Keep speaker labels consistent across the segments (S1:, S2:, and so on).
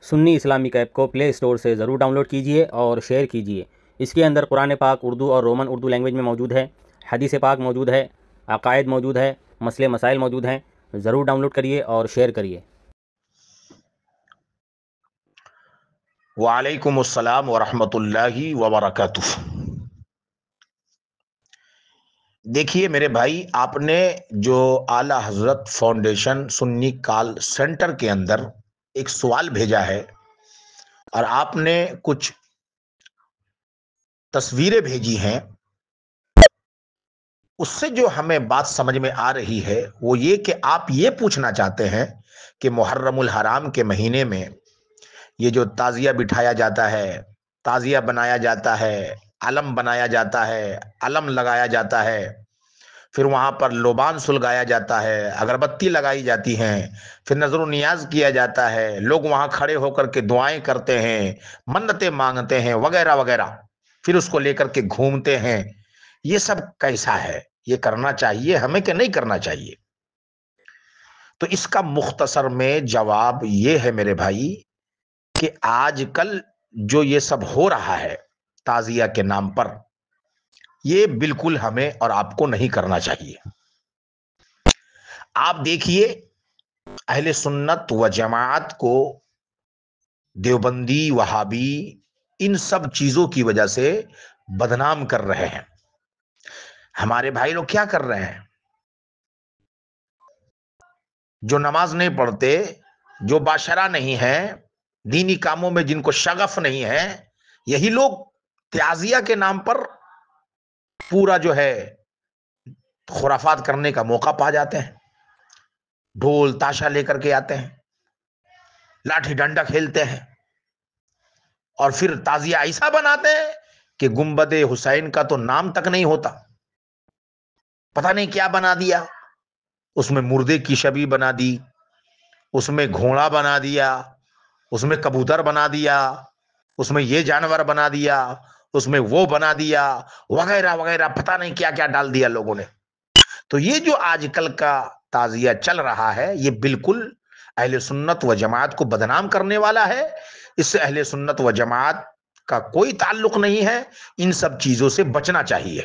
S1: سنی Islamic app کو پلے store سے ضرور ڈاؤن لوڈ کیجئے اور شیئر کیجئے۔ اس کے اندر قرآن پاک اردو اور رومن اردو لینگویج میں موجود ہے، حدیث پاک موجود ہے، عقائد موجود ہے، مسئلے مسائل موجود ہیں۔ ضرور ڈاؤن لوڈ کریے اور شیئر کریے۔
S2: وعلیکم السلام ورحمۃ اللہ وبرکاتہ۔ دیکھیے میرے بھائی، آپ نے جو اعلی حضرت فاؤنڈیشن سنی کال سینٹر کے اندر ایک سوال بھیجا ہے اور آپ نے کچھ تصویریں بھیجی ہیں، اس سے جو ہمیں بات سمجھ میں آ رہی ہے وہ یہ کہ آپ یہ پوچھنا چاہتے ہیں کہ محرم الحرام کے مہینے میں یہ جو تعزیہ بٹھایا جاتا ہے، تعزیہ بنایا جاتا ہے، علم بنایا جاتا ہے، علم لگایا جاتا ہے، پھر وہاں پر لوبان سلگایا جاتا ہے، اگربتی لگائی جاتی ہیں، پھر نظر و نیاز کیا جاتا ہے، لوگ وہاں کھڑے ہو کر کے دعائیں کرتے ہیں، منتیں مانگتے ہیں وغیرہ وغیرہ، پھر اس کو لے کر کے گھومتے ہیں، یہ سب کیسا ہے؟ یہ کرنا چاہیے ہمیں کہ نہیں کرنا چاہیے؟ تو اس کا مختصر میں جواب یہ ہے میرے بھائی کہ آج کل جو یہ سب ہو رہا ہے تعزیہ کے نام پر، یہ بالکل ہمیں اور آپ کو نہیں کرنا چاہیے۔ آپ دیکھیے، اہل سنت و جماعت کو دیوبندی، وہابی، ان سب چیزوں کی وجہ سے بدنام کر رہے ہیں۔ ہمارے بھائی لوگ کیا کر رہے ہیں؟ جو نماز نہیں پڑھتے، جو باشرہ نہیں ہیں، دینی کاموں میں جن کو شغف نہیں ہے، یہی لوگ تعزیہ کے نام پر پورا جو ہے خرافات کرنے کا موقع پا جاتے ہیں۔ ڈھول تاشا لے کر کے آتے ہیں، لاٹھی ڈنڈا کھیلتے ہیں، اور پھر تعزیہ ایسا بناتے ہیں کہ گنبد حسین کا تو نام تک نہیں ہوتا، پتہ نہیں کیا بنا دیا، اس میں مردے کی شبیہ بنا دی، اس میں گھوڑا بنا دیا، اس میں کبوتر بنا دیا، اس میں یہ جانور بنا دیا، اس میں وہ بنا دیا، وغیرہ وغیرہ، پتہ نہیں کیا کیا ڈال دیا لوگوں نے۔ تو یہ جو آج کل کا تعزیہ چل رہا ہے، یہ بالکل اہل سنت و جماعت کو بدنام کرنے والا ہے۔ اس سے اہل سنت و جماعت کا کوئی تعلق نہیں ہے۔ ان سب چیزوں سے بچنا چاہیے،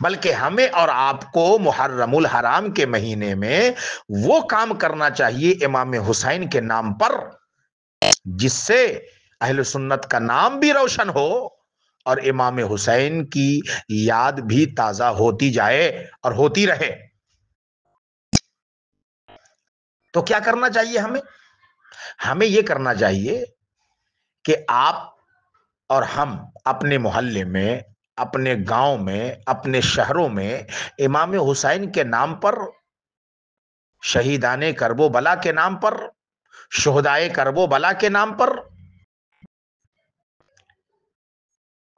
S2: بلکہ ہمیں اور آپ کو محرم الحرام کے مہینے میں وہ کام کرنا چاہیے امام حسین کے نام پر جس سے اہل سنت کا نام بھی روشن ہو اور امام حسین کی یاد بھی تازہ ہوتی جائے اور ہوتی رہے۔ تو کیا کرنا چاہیے ہمیں؟ ہمیں یہ کرنا چاہیے کہ آپ اور ہم اپنے محلے میں، اپنے گاؤں میں، اپنے شہروں میں امام حسین کے نام پر، شہیدان کرب و بلا کے نام پر، شہدائے کرب و بلا کے نام پر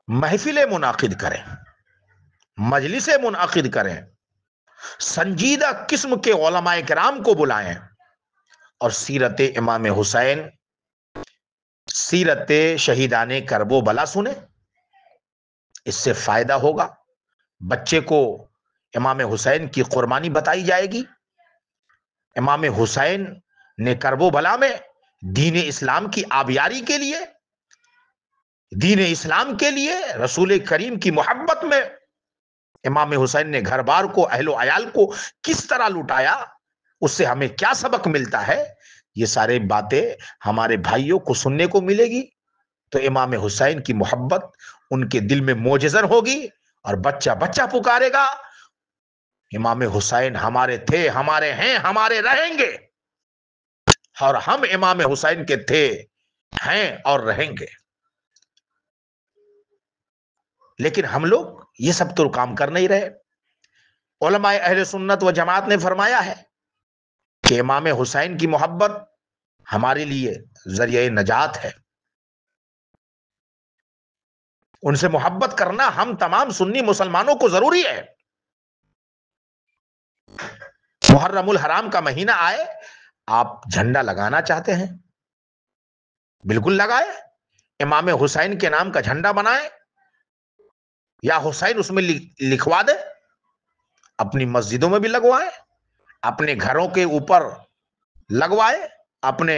S2: محفلیں منعقد کریں، مجلسیں منعقد کریں، سنجیدہ قسم کے علماء کرام کو بلائیں اور سیرت امام حسین، سیرت شہیدان کرب و بلا سنیں۔ اس سے فائدہ ہوگا، بچے کو امام حسین کی قربانی بتائی جائے گی۔ امام حسین نے کرب و بلا میں دین اسلام کی آبیاری کے لیے، دین اسلام کے لیے، رسول کریم کی محبت میں امام حسین نے گھر بار کو، اہل و عیال کو کس طرح لوٹایا، اس سے ہمیں کیا سبق ملتا ہے، یہ سارے باتیں ہمارے بھائیوں کو سننے کو ملے گی۔ تو امام حسین کی محبت ان کے دل میں موجزن ہوگی اور بچہ بچہ پکارے گا، امام حسین ہمارے تھے، ہمارے ہیں، ہمارے رہیں گے، اور ہم امام حسین کے تھے، ہیں اور رہیں گے۔ لیکن ہم لوگ یہ سب تو کام کر نہیں رہے۔ علماء اہل سنت و جماعت نے فرمایا ہے کہ امام حسین کی محبت ہمارے لیے ذریعہ نجات ہے۔ ان سے محبت کرنا ہم تمام سنی مسلمانوں کو ضروری ہے۔ محرم الحرام کا مہینہ آئے، آپ جھنڈا لگانا چاہتے ہیں، بالکل لگائے، امام حسین کے نام کا جھنڈا بنائے، یا حسین اس میں لکھوا دے، اپنی مسجدوں میں بھی لگوائے، اپنے گھروں کے اوپر لگوائے، اپنے